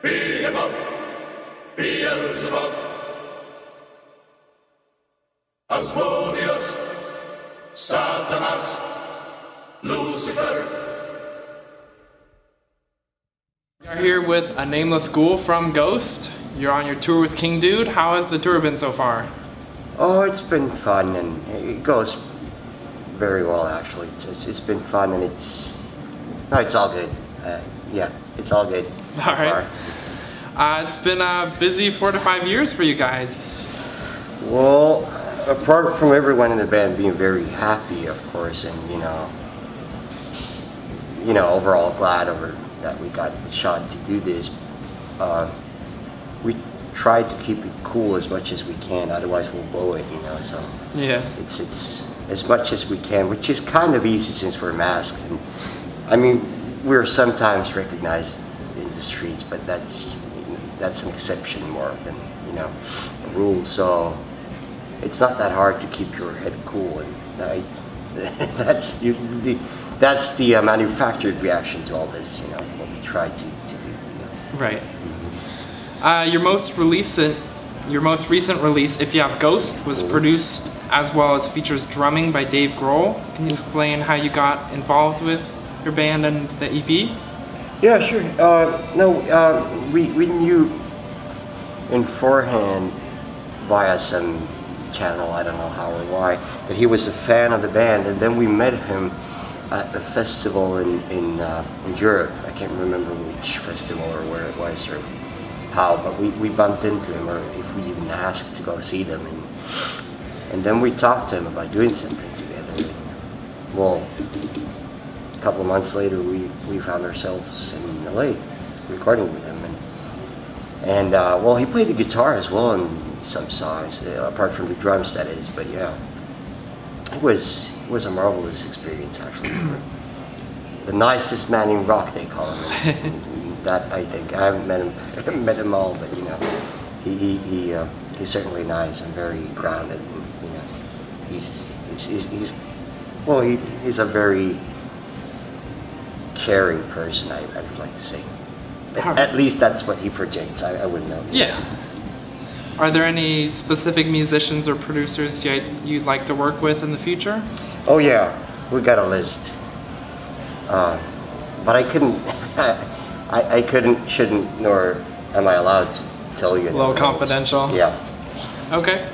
Beelzebub, Beelzebub, Asmodeus, Satanas, Lucifer. You're here with A Nameless Ghoul from Ghost. You're on your tour with King Dude. How has the tour been so far? Oh, it's been fun and it goes very well actually. It's been fun and it's all good. Yeah, it's all good. All right. It's been a busy 4 to 5 years for you guys. Well, apart from everyone in the band being very happy, of course, and overall glad over that we got the shot to do this, we tried to keep it cool as much as we can. Otherwise, we'll blow it, So yeah, it's as much as we can, which is kind of easy since we're masked. And I mean, we're sometimes recognized in the streets, but that's an exception more than a rule. So it's not that hard to keep your head cool, and that's the manufactured reaction to all this. What we try to do. Right. Your most recent release, If You Have Ghost, was produced as well as features drumming by Dave Grohl. Can you explain how you got involved with your band and the EP? Yeah, sure. We knew in forehand via some channel, I don't know how or why, that he was a fan of the band, and then we met him at a festival in Europe. I can't remember which festival or where it was or how, but we bumped into him, or if we even asked to go see them, and then we talked to him about doing something together. Well, a couple of months later, we found ourselves in LA recording with him, and well, he played the guitar as well in some songs, apart from the drums, that is. But yeah, it was a marvelous experience actually. The nicest man in rock, they call him. That I think I haven't met him all, but he's certainly nice and very grounded. He's a very caring person, I would like to say. At least that's what he projects. I wouldn't know. Yeah. Are there any specific musicians or producers you'd like to work with in the future? Oh yeah, we got a list. But I couldn't, shouldn't, nor am I allowed to tell you. A little confidential? Yeah. Okay.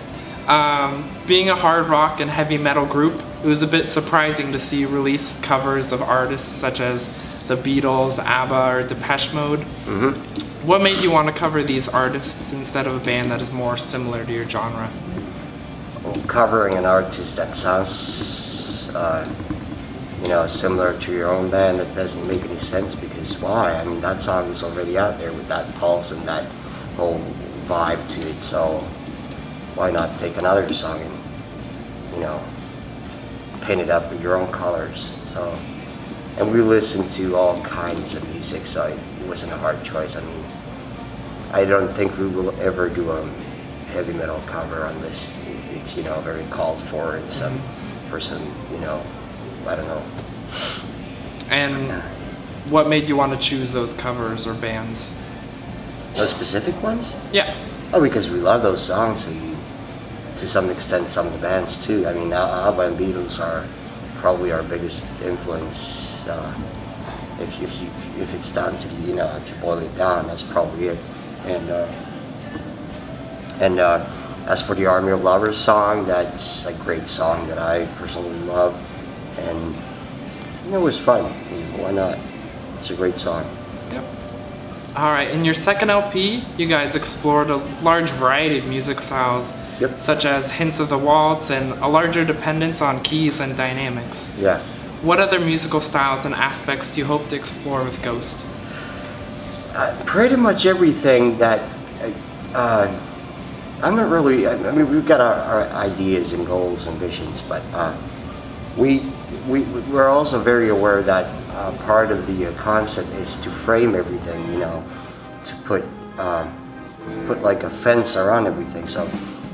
Being a hard rock and heavy metal group, it was a bit surprising to see release covers of artists such as the Beatles, ABBA, or Depeche Mode. Mm-hmm. What made you want to cover these artists instead of a band that is more similar to your genre? Well, covering an artist that sounds, similar to your own band, that doesn't make any sense, because why? I mean, that song is already out there with that pulse and that whole vibe to it, so why not take another song and, paint it up with your own colors? So, and we listen to all kinds of music, so it wasn't a hard choice. I mean, I don't think we will ever do a heavy metal cover unless it's very called for and for some I don't know. And what made you want to choose those covers or bands? Those specific ones? Yeah. Oh, because we love those songs, and to some extent some of the bands too. I mean, ABBA and Beatles are probably our biggest influence. If it's down to if you boil it down, that's probably it. And as for the Army of Lovers song, that's a great song that I personally love, and it was fun. Why not? It's a great song. Yep. All right. In your second LP, you guys explored a large variety of music styles, yep, such as hints of the waltz and a larger dependence on keys and dynamics. Yeah. What other musical styles and aspects do you hope to explore with Ghost? Pretty much everything that I'm not really. I mean, we've got our ideas and goals and visions, but we're also very aware that part of the concept is to frame everything. To put like a fence around everything. So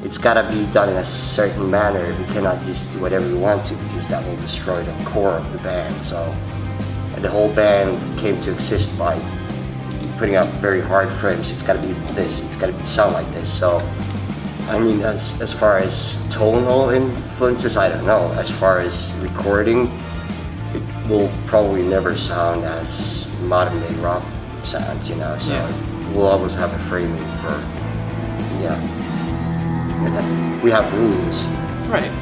it's got to be done in a certain manner. We cannot just do whatever we want to, because that will destroy the core of the band. So, and the whole band came to exist by putting out very hard frames. It's got to be this. It's got to sound like this. So, I mean, as far as tonal influences, I don't know. As far as recording, it will probably never sound as modern day rock sounds, you know. So we'll always have a framing for, we have rules. Right.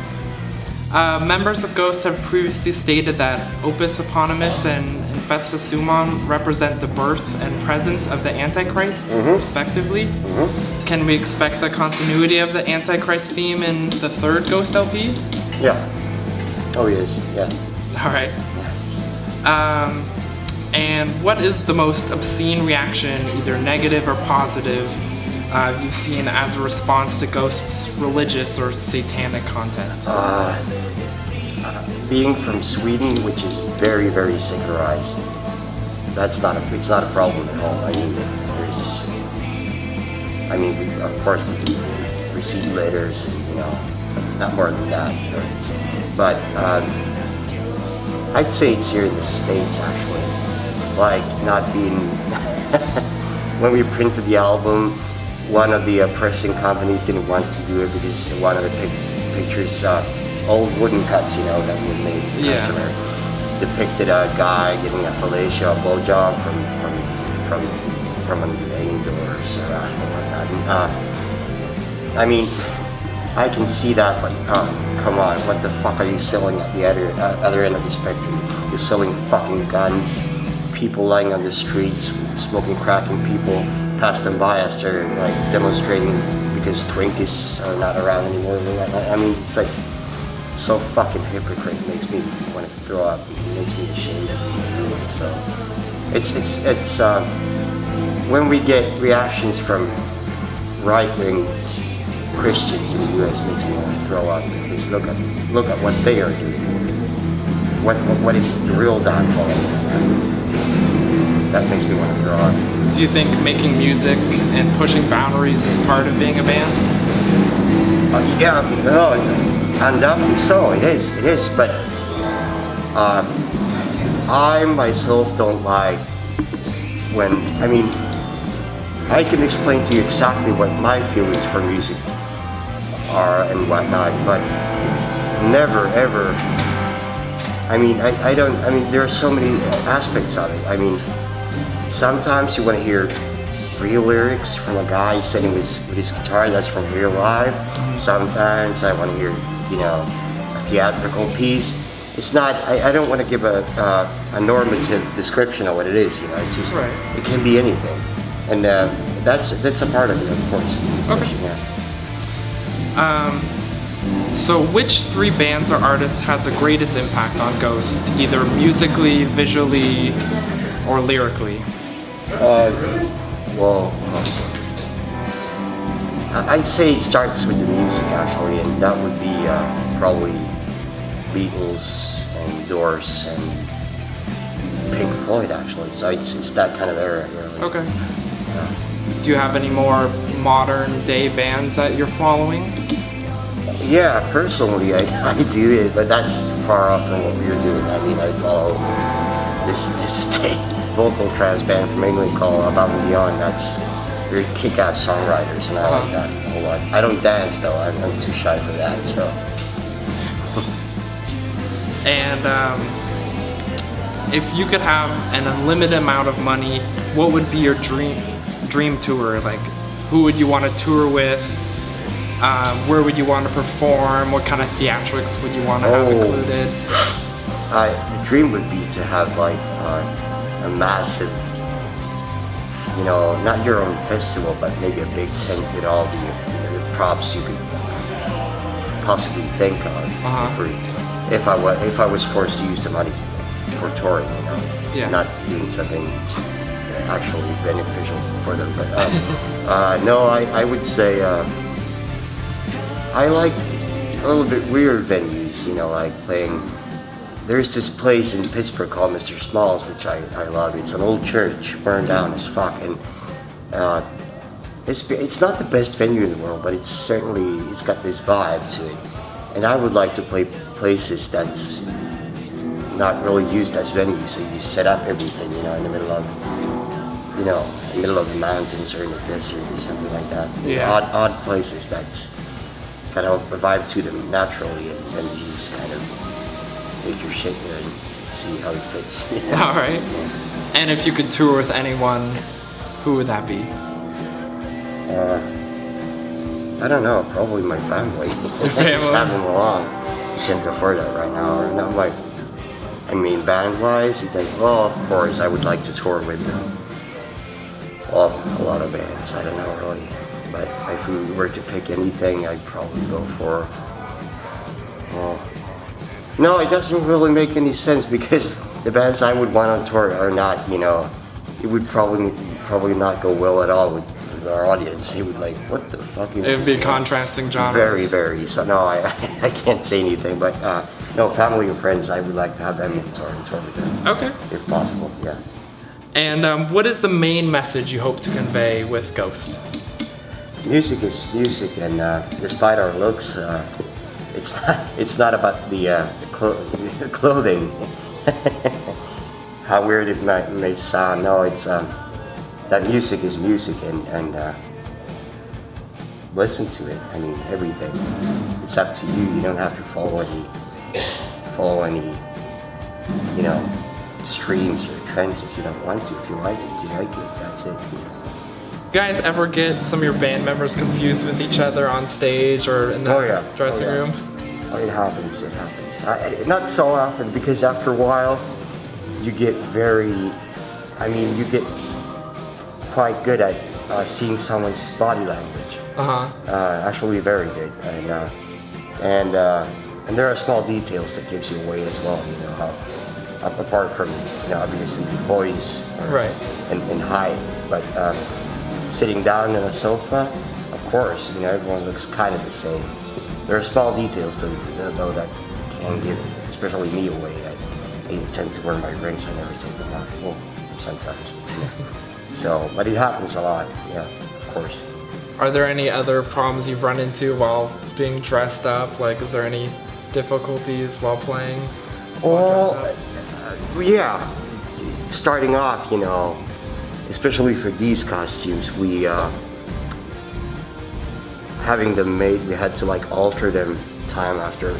Members of Ghost have previously stated that Opus Eponymous and Infesta Sumon represent the birth and presence of the Antichrist, respectively. Can we expect the continuity of the Antichrist theme in the third Ghost LP? Yeah. Oh, yes. Yeah. All right. And what is the most obscene reaction, either negative or positive, you've seen as a response to Ghost's religious or satanic content? Being from Sweden, which is very, very secularized, it's not a problem at all. I mean, of course we receive letters, you know, not more than that, but I'd say it's here in the States actually, like not being, when we printed the album, one of the pressing companies didn't want to do it because one of the pictures, old wooden cuts, you know, that we made customer, depicted a guy getting a fellatio, a blowjob from an indoors or whatnot. I mean, I can see that, but come on, what the fuck are you selling at the other end of the spectrum? You're selling fucking guns, people lying on the streets, smoking crack, and people pass them by as they're like demonstrating because Twinkies are not around anymore. I mean, it's like so fucking hypocrite. It makes me want to throw up. It makes me ashamed of doing it. So it's when we get reactions from right-wing Christians in the U.S. makes me want to throw up because look at what they are doing. What is the real downfall? That makes me want to throw up. Do you think making music and pushing boundaries is part of being a band? Yeah, no, undoubtedly so. It is. But I myself don't like when. I mean, I can explain to you exactly what my feelings for music are and whatnot, but never ever. I mean, I don't. I mean, there are so many aspects of it. I mean. Sometimes you want to hear real lyrics from a guy sitting with his guitar that's from real life. Sometimes I want to hear, you know, a theatrical piece. It's not, I don't want to give a normative description of what it is, you know, it's just, it can be anything. And that's a part of it, of course. Okay. Yeah. So which three bands or artists had the greatest impact on Ghost, either musically, visually, or lyrically? Well, I'd say it starts with the music actually, and that would be probably Beatles and Doors and Pink Floyd actually. So it's that kind of era really. Okay. Yeah. Do you have any more modern day bands that you're following? Yeah, personally I do it, but that's far off from what we were doing. I mean, I follow this vocal trance band from England called Above and Beyond. That's very kick-ass songwriters, and I like that a whole lot. I don't dance though. I'm too shy for that. So. And if you could have an unlimited amount of money, what would be your dream tour? Like, who would you want to tour with? Where would you want to perform? What kind of theatrics would you want to have included? The dream would be to have like a massive, you know, not your own festival, but maybe a big tent with all the props you could possibly think of. If I was forced to use the money for touring, you know, not doing something actually beneficial for them. But no, I would say I like a little bit weird venues, you know, like playing. There's this place in Pittsburgh called Mr. Smalls, which I love. It's an old church, burned down as fuck, and it's not the best venue in the world, but it's got this vibe to it. And I would like to play places that's not really used as venues, so you set up everything, you know, in the middle of you know, in the middle of the mountains or in the desert or something like that. Yeah. Odd places that's kind of revive to them naturally, and then you just kind of take your shit there and see how it fits. All right. And if you could tour with anyone, who would that be? I don't know, probably my family. Your Just family? have them along. I can't afford that right now. Or not like, I mean, band-wise, you think, well, of course, I would like to tour with them. Well, a lot of bands, I don't know really. But if we were to pick anything, I'd probably go for, well, no, it doesn't really make any sense because the bands I would want on tour are not, you know, it would probably not go well at all with our audience. They would like, what the fuck is It'd be this?" contrasting genres. Very, very. So no, I can't say anything. But no, family and friends, I would like to have them on tour with them. Okay. If possible, yeah. And what is the main message you hope to convey with Ghost? Music is music, and despite our looks, it's not about the clothing. How weird it may sound. No, it's that music is music, and listen to it. I mean, everything. It's up to you. You don't have to follow any, you know, streams or trends if you don't want to. If you like it, you like it. That's it. You know. You guys ever get some of your band members confused with each other on stage or in the Oh, yeah. dressing Oh, yeah. room? Oh, it happens. It happens. Not so often because after a while, you get very. I mean, you get quite good at seeing someone's body language. Actually, very good. And there are small details that gives you away as well. You know how, apart from, you know, obviously voice Right. and height, but sitting down on a sofa, of course, you know, everyone looks kind of the same. There are small details though that can give, especially me, away. I tend to wear my rings. I never take them off. Well, sometimes. You know. So, but it happens a lot. Yeah, of course. Are there any other problems you've run into while being dressed up? Like, is there any difficulties while playing? Well, dressed yeah. Starting off, you know, especially for these costumes, we having them made, we had to like alter them time after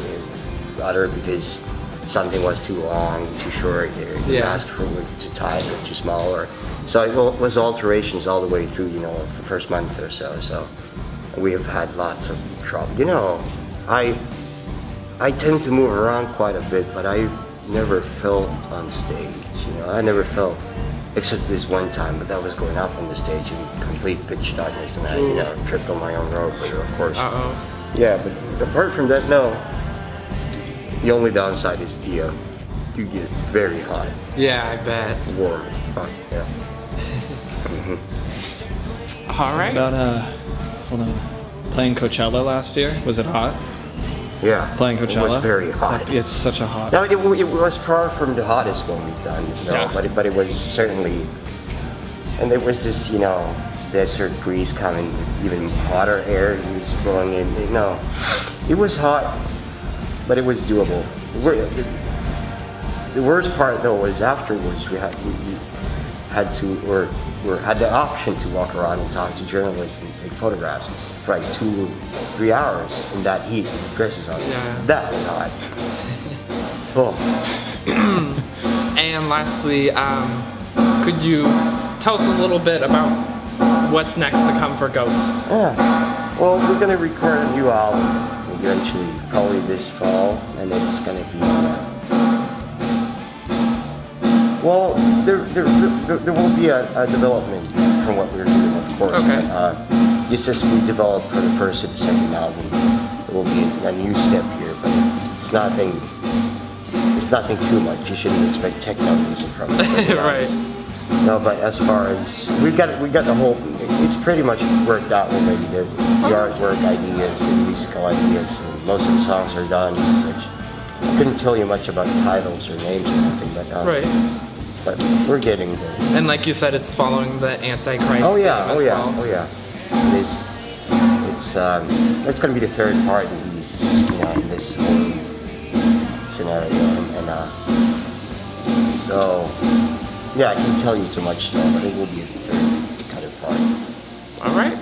other because something was too long, too short, or you asked for it too tight or too small, or so it was alterations all the way through, you know, the first month or so. So we have had lots of trouble. You know, I tend to move around quite a bit, but I never felt on stage. You know, I never felt, except this one time, but that was going up on the stage in complete pitch darkness, and I, you know, tripped on my own rope, of course. Yeah, but apart from that, no. The only downside is the you get very hot. Yeah, I bet. Warm. Hot, yeah. All right. About hold on, playing Coachella last year. Was it hot? Yeah. Playing Coachella. It was very hot. It's such a hot. No, it was far from the hottest one we've done, you know, Yeah. but it was certainly, and there was this, you know, desert breeze coming, even hotter air was blowing in. You know, it was hot, but it was doable. The worst part though was afterwards we had the option to walk around and talk to journalists and take photographs for like 2-3 hours in that heat with dresses on. Yeah. That was hot. Oh. And lastly, could you tell us a little bit about what's next to come for Ghost? Yeah. Well, we're gonna record a new album eventually, probably this fall, and it's gonna be. Well, there will be a development from what we're doing, of course. Okay. But, just as we developed for the first and the second album, there will be a new step here, but it's nothing. It's nothing too much. You shouldn't expect techno music from it. Right. No, but as far as we got the whole, it's pretty much worked out already. The artwork ideas, the musical ideas, and most of the songs are done and such. I couldn't tell you much about titles or names or anything, but we're getting there. And like you said, it's following the Antichrist Oh yeah, theme as well. oh yeah. It is. It's going to be the third part in these, you know, in this whole scenario, and so Yeah, I can tell you too much though, but it will be a third kind of part. All right.